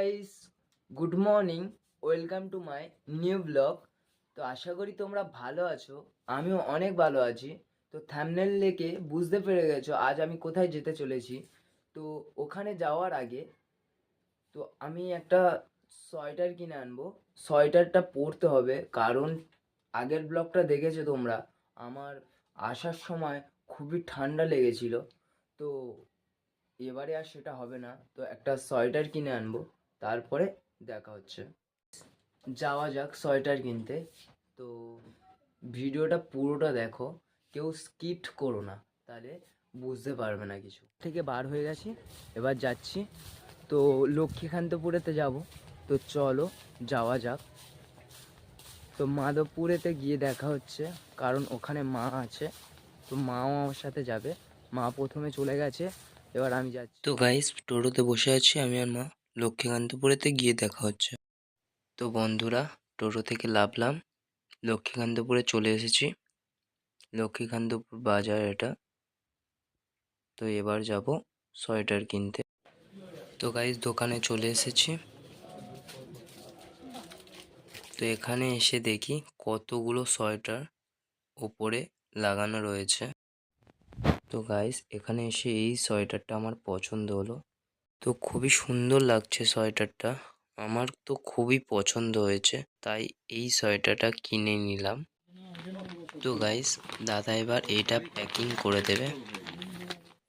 Guys, good morning. Welcome to my new blog. তো আশা করি তোমরা ভালো আছো, আমিও অনেক ভালো আছি। তো থাম্বনেল দেখে বুঝতে পেরে গেছো আজ আমি কোথায় যেতে চলেছি। তো ওখানে যাওয়ার আগে তো আমি একটা সোয়েটার কিনে আনবো। সোয়েটারটা পরতে হবে কারণ আগের ব্লগটা দেখেছো তোমরা, আমার আসার সময় খুবই ঠান্ডা লেগেছিল। তো এবারে আর সেটা হবে না, তো একটা সোয়েটার কিনে আনবো, তারপরে দেখা হচ্ছে। যাওয়া যাক সোয়েটার কিনতে। তো ভিডিওটা পুরোটা দেখো, কেউ স্কিপ করো না, তাহলে বুঝতে পারবে না কিছু। থেকে বার হয়ে গেছি, এবার যাচ্ছি। তো লক্ষ্মীকান্তপুরেতে যাব, তো চলো যাওয়া যাক। তো মাধবপুরেতে গিয়ে দেখা হচ্ছে, কারণ ওখানে মা আছে, তো মাও আমার সাথে যাবে। মা প্রথমে চলে গেছে, এবার আমি যাচ্ছি। তো গাইস, টোটোতে বসে আছি আমি আর মা, লক্ষ্মীকান্তপুরেতে গিয়ে দেখা হচ্ছে। তো বন্ধুরা, টোটো থেকে নামলাম, লক্ষ্মীকান্তপুরে চলে এসেছি। লক্ষ্মীকান্তপুর বাজার এটা। তো এবার যাব সোয়েটার কিনতে। তো গাইস, দোকানে চলে এসেছি। তো এখানে এসে দেখি কতগুলো সোয়েটার ওপরে লাগানো রয়েছে। তো গাইস, এখানে এসে এই সোয়েটারটা আমার পছন্দ হলো। তো খুবই সুন্দর লাগছে সোয়েটারটা, আমার তো খুবই পছন্দ হয়েছে, তাই এই সোয়েটারটা কিনে নিলাম। তো গাইস, দাদা এবার এইটা প্যাকিং করে দেবে।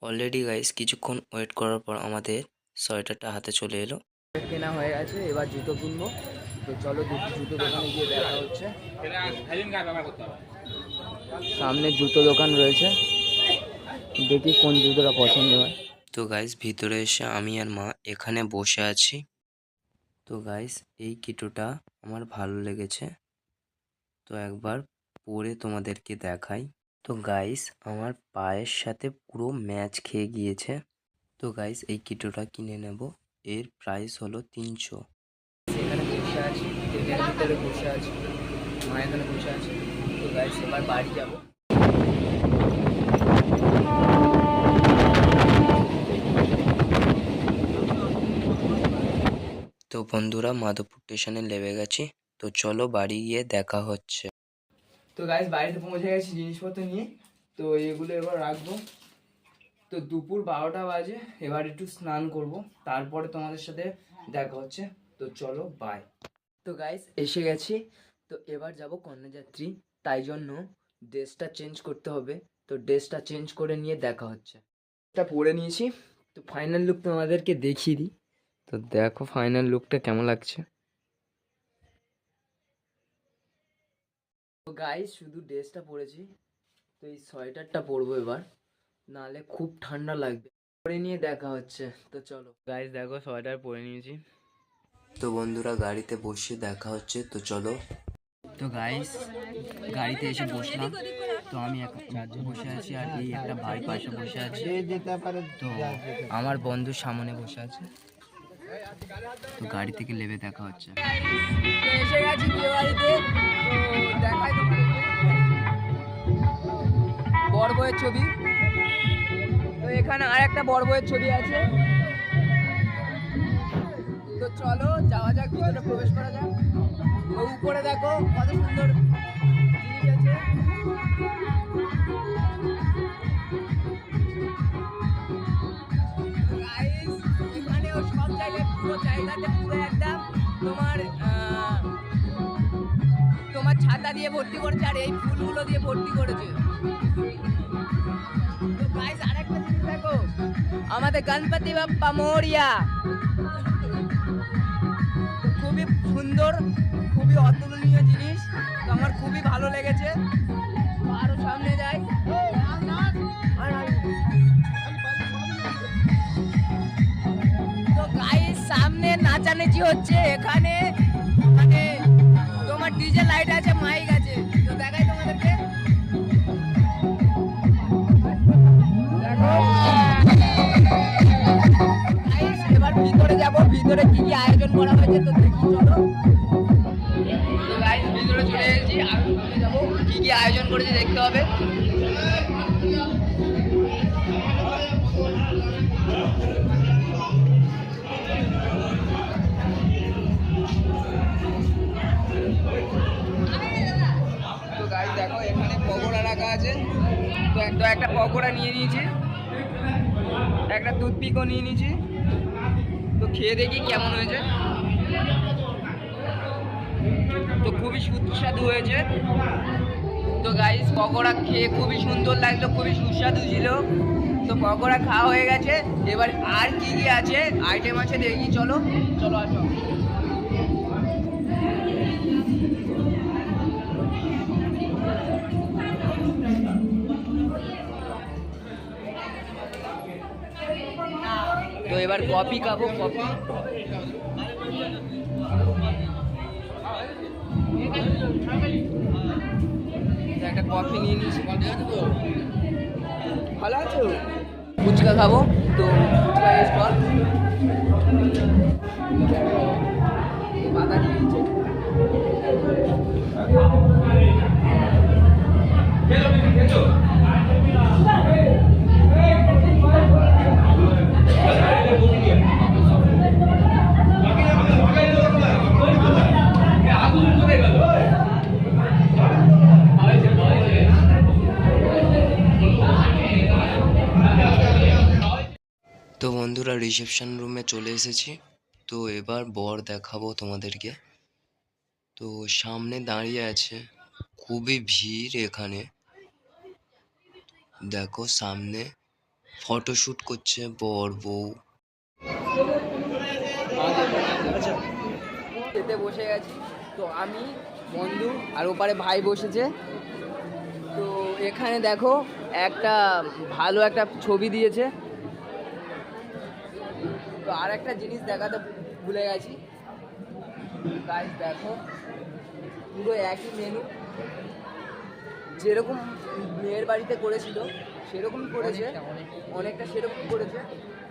অলরেডি গাইস কিছুক্ষণ ওয়েট করার পর আমাদের সোয়েটারটা হাতে চলে এলো। কেনা হয়ে গেছে, এবার জুতো কিনবো। তো চলো জুতো দোকানে গিয়ে দেখা হচ্ছে। সামনে জুতো দোকান রয়েছে, দেখি কোন জুতোটা পছন্দ হয়। তো গাইস, ভিতরে এসে আমি আর মা এখানে বসে আছি। তো গাইস, এই কিটোটা আমার ভালো লেগেছে, তো একবার পরে তোমাদেরকে দেখাই। তো গাইস, আমার পায়ের সাথে পুরো ম্যাচ খেয়ে গিয়েছে। তো গাইস, এই কিটোটা কিনে নেব, এর প্রাইস হলো 300। এখানে বসে আছি, ট্রেনের ভিতরে বসে আছি, মা এখানে বসে আছে। তো গাইস, এবার বাড়ি যাব। তো বন্ধুরা, মাধবপুর স্টেশনে নেমে গেছি, তো চলো বাড়ি গিয়ে দেখা হচ্ছে। তো গাইস, বাড়িতে পৌঁছে গেছি জিনিসপত্র নিয়ে। তো এগুলো এবার রাখবো। তো দুপুর 12টা বাজে, এবার একটু স্নান করব, তারপরে তোমাদের সাথে দেখা হচ্ছে। তো চলো বাই। তো গাইস, এসে গেছি। তো এবার যাব কন্যাযাত্রী, তাই জন্য ড্রেসটা চেঞ্জ করতে হবে। তো ড্রেসটা চেঞ্জ করে নিয়ে দেখা হচ্ছে। এটা পরে নিয়েছি, তো ফাইনাল লুক তোমাদেরকে দেখিয়ে দিই। তো দেখো ফাইনাল লুকটা কেমন লাগছে। তো গাইস, শুধু ড্রেসটা পরেছি, তো এই সোয়েটারটা পরবো এবার, নাহলে খুব ঠান্ডা লাগবে। পরে নিয়ে দেখা হচ্ছে। তো চলো গাইস, দেখো সোয়েটার পরে নিয়েছি। তো বন্ধুরা, গাড়িতে বসে দেখা হচ্ছে, তো চলো। তো গাইস, গাড়িতে এসে বসলাম। তো আমি এখন চারজন বসে আছি, আর এই একটা ভাই পাশে বসে আছে। তো আমার বন্ধু সামনে বসে আছে। তো গাড়ি থেকে নেমে দেখা হচ্ছে। এসে গেছি বিয়ে বাড়িতে। তো দেখাই বর বউয়ের ছবি। তো এখানে আর একটা বর বউয়ের ছবি আছে। তো চলো যাওয়া যাক, ভিতরে প্রবেশ করা যাক। তো উপরে দেখো কত সুন্দর জিনিস আছে। এখানেও সব জায়গায় পুরো জায়গাতে পুরো একদম তোমার তোমার ছাতা দিয়ে ভর্তি করেছে, আর এই ফুলগুলো দিয়ে ভর্তি করেছে। তো গাইস, আরেকটা জিনিস দেখো, আমাদের গণপতি বাপ্পা মোরিয়া। খুবই সুন্দর, খুবই অতুলনীয় জিনিস, তো আমার খুবই ভালো লেগেছে। আরো সামনে যাই। তো গাইস, সামনে নাচানাচি হচ্ছে এখানে, মানে তোমার ডিজে লাইট আছে, মাইক আছে। তো দেখাই তোমাদেরকে, দেখো। গাইস, এবার ভিতরে যাব, ভিতরে কি কি আয়োজন করা হয়েছে তো দেখি, চলো। তো গাইস, ভিতরে চলে এসেছি, আর ভিতরে যাব, কি কি আয়োজন করেছে দেখতে হবে। এখানে পকোড়া রাখা আছে। তো একটা পকোড়া নিয়ে নিয়েছি, একটা টুথপিকও নিয়ে নিয়েছি। তো খেয়ে দেখি কেমন হয়েছে। তো খুবই সুস্বাদু হয়েছে। তো গাইস পকোড়া খেয়ে খুবই সুন্দর লাগলো, খুবই সুস্বাদু ছিল। তো পকোড়া খাওয়া হয়ে গেছে। এবার আর কি কি আছে আইটেম আছে দেখি, চলো চলো আসো। তো এবার কফি খাবো, কফি। একটা কফি নিয়ে নিয়েছি। ভালো আছো? ফুচকা খাবো। তো ফুচকা স্টল বাধা নিয়েছে। তো বন্ধুরা রিসেপশন রুমে চলে এসেছি। তো এবার বর দেখাবো তোমাদেরকে। তো সামনে দাঁড়িয়ে আছে, খুবই ভিড় এখানে। দেখো সামনে ফটোশুট করছে বর বউ। খেতে বসে গেছি। তো আমি, বন্ধু আর ওপারে ভাই বসেছে। তো এখানে দেখো একটা ভালো একটা ছবি দিয়েছে। তো আর একটা জিনিস দেখাতে ভুলে গেছি গাইস, দেখো পুরো একই মেনু, যেরকম মেয়ের বাড়িতে করেছিল সেরকমই করেছে, অনেকটা সেরকম করেছে।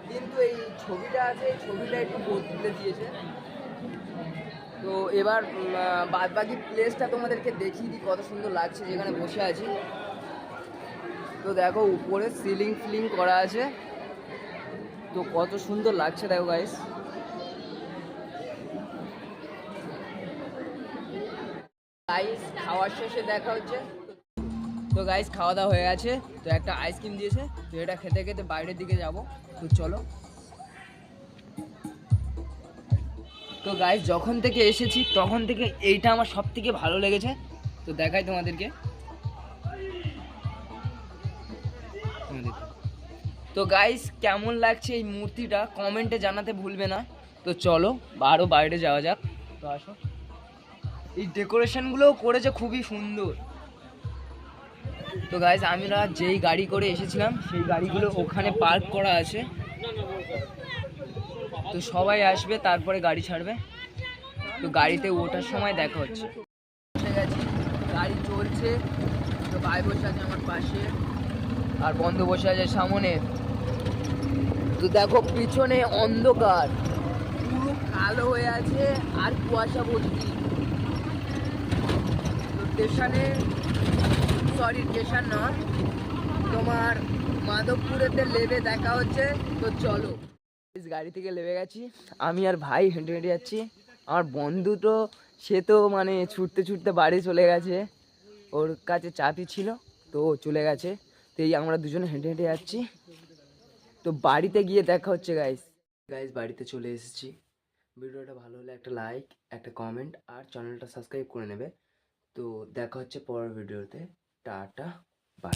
কিন্তু এই ছবিটা আছে, এই ছবিটা একটু বদলে দিয়েছে। তো এবার বাদ বাকি প্লেসটা তোমাদেরকে দেখিয়ে দিই কত সুন্দর লাগছে যেখানে বসে আছি। তো দেখো উপরে সিলিং ফিলিং করা আছে, তো কত সুন্দর লাগছে দেখো গাইস। গাইস খাওয়ার শেষে দেখা হচ্ছে। তো গাইস খাওয়া দাওয়া হয়ে গেছে। তো একটা আইসক্রিম দিয়েছে, তো এটা খেতে খেতে বাইরের দিকে যাব। তো চলো। তো গাইস যখন থেকে এসেছি তখন থেকে এইটা আমার সব থেকে ভালো লেগেছে। তো দেখাই তোমাদেরকে। তো গাইস কেমন লাগছে এই মূর্তিটা কমেন্টে জানাতে ভুলবে না। তো চলো আরও বাইরে যাওয়া যাক। তো আসো। এই ডেকোরেশনগুলোও করেছে খুবই সুন্দর। তো গাইস আমরা যেই গাড়ি করে এসেছিলাম সেই গাড়িগুলো ওখানে পার্ক করা আছে। তো সবাই আসবে তারপরে গাড়ি ছাড়বে। তো গাড়িতে ওঠার সময় দেখা হচ্ছে। বসে গেছি, গাড়ি চলছে। তো ভাই বসে আছে আমার পাশে আর বন্ধু বসে আছে সামনে। তো দেখো পিছনে অন্ধকার, পুরো কালো হয়ে আছে আর কুয়াশা ভর্তি। তো স্টেশনে, সরি স্টেশন নয়, তোমার মাধবপুরেতে লেবে দেখা হচ্ছে। তো চলো। গাড়ি থেকে লেবে গেছি, আমি আর ভাই হেঁটে হেঁটে যাচ্ছি। আমার বন্ধু তো সে তো মানে ছুটতে ছুটতে বাড়ি চলে গেছে, ওর কাছে চাবি ছিল তো ও চলে গেছে। তো এই আমরা দুজনে হেঁটে হেঁটে যাচ্ছি। তো বাড়িতে গিয়ে দেখা হচ্ছে গাইস। গাইস বাড়িতে চলে এসেছি। ভিডিওটা ভালো হলে একটা লাইক, একটা কমেন্ট আর চ্যানেলটা সাবস্ক্রাইব করে নেবে। তো দেখা হচ্ছে পরের ভিডিওতে। Tata, by.